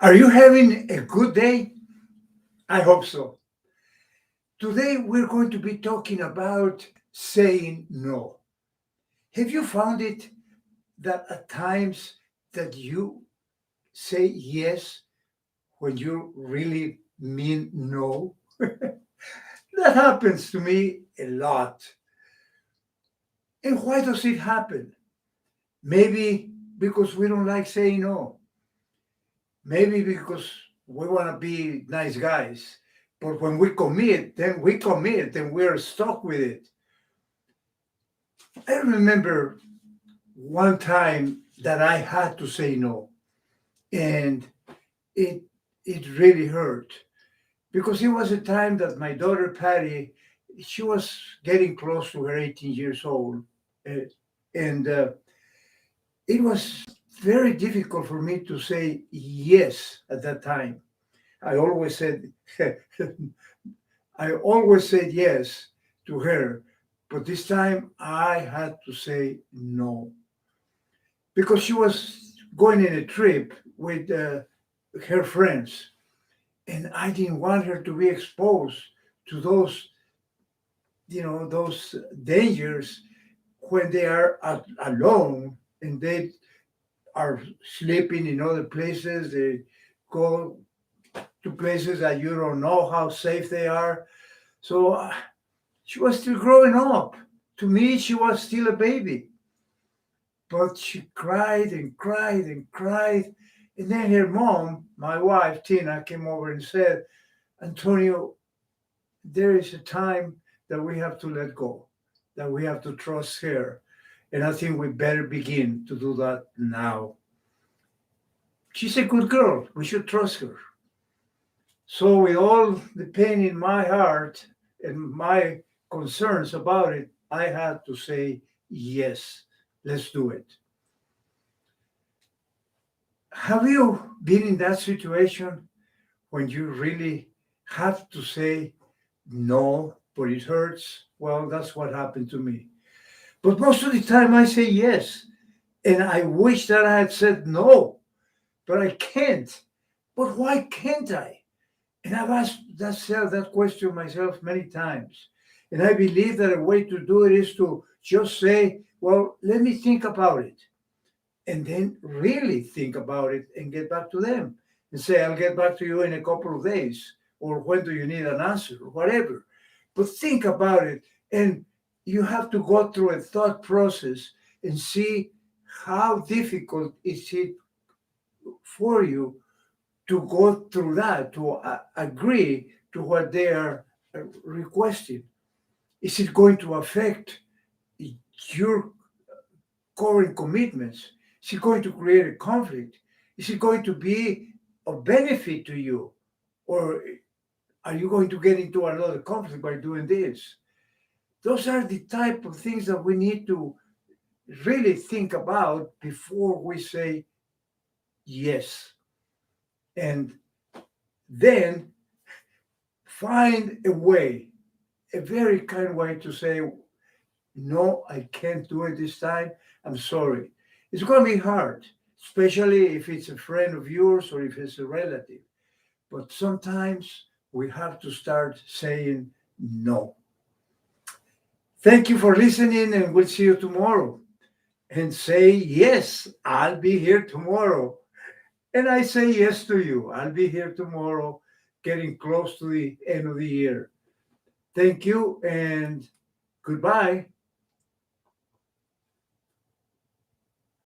Are you having a good day? I hope so. Today we're going to be talking about saying no. Have you found it that at times that you say yes when you really mean no? That happens to me a lot. And why does it happen? Maybe because we don't like saying no. Maybe because we want to be nice guys. But when we commit and we're stuck with it. I remember one time that I had to say no, and it it really hurt because it was a time that my daughter Patty, she was getting close to her 18 years old, uh, and it was very difficult for me to say yes at that time. I always said I always said yes to her, but this time I had to say no because she was going in a trip with her friends, and I didn't want her to be exposed to those dangers when they are alone and they are sleeping in other places. They go to places that you don't know how safe they are. So she was still growing up. To me, she was still a baby. But she cried and cried and cried. And then her mom, my wife, Tina, came over and said, Antonio, there is a time that we have to let go, that we have to trust her. And I think we better begin to do that now. She's a good girl. We should trust her. So, with all the pain in my heart and my concerns about it, I had to say, yes, let's do it. Have you been in that situation when you really have to say no, but it hurts? Well, that's what happened to me. But most of the time I say yes. And I wish that I had said no, but I can't. But why can't I? And I've asked that question myself many times. And I believe that a way to do it is to just say, well, let me think about it, and then really think about it and get back to them and say, I'll get back to you in a couple of days, or when do you need an answer, or whatever. But think about it, and you have to go through a thought process and see how difficult is it for you to go through that, to agree to what they are requesting. Is it going to affect your current commitments? Is it going to create a conflict? Is it going to be of benefit to you? Or are you going to get into another conflict by doing this? Those are the type of things that we need to really think about before we say yes. And then find a way, a very kind way to say, no, I can't do it this time. I'm sorry. It's going to be hard, especially if it's a friend of yours or if it's a relative. But sometimes we have to start saying no. Thank you for listening, and we'll see you tomorrow. And say, yes, I'll be here tomorrow. And I say yes to you. I'll be here tomorrow, getting close to the end of the year. Thank you, and goodbye.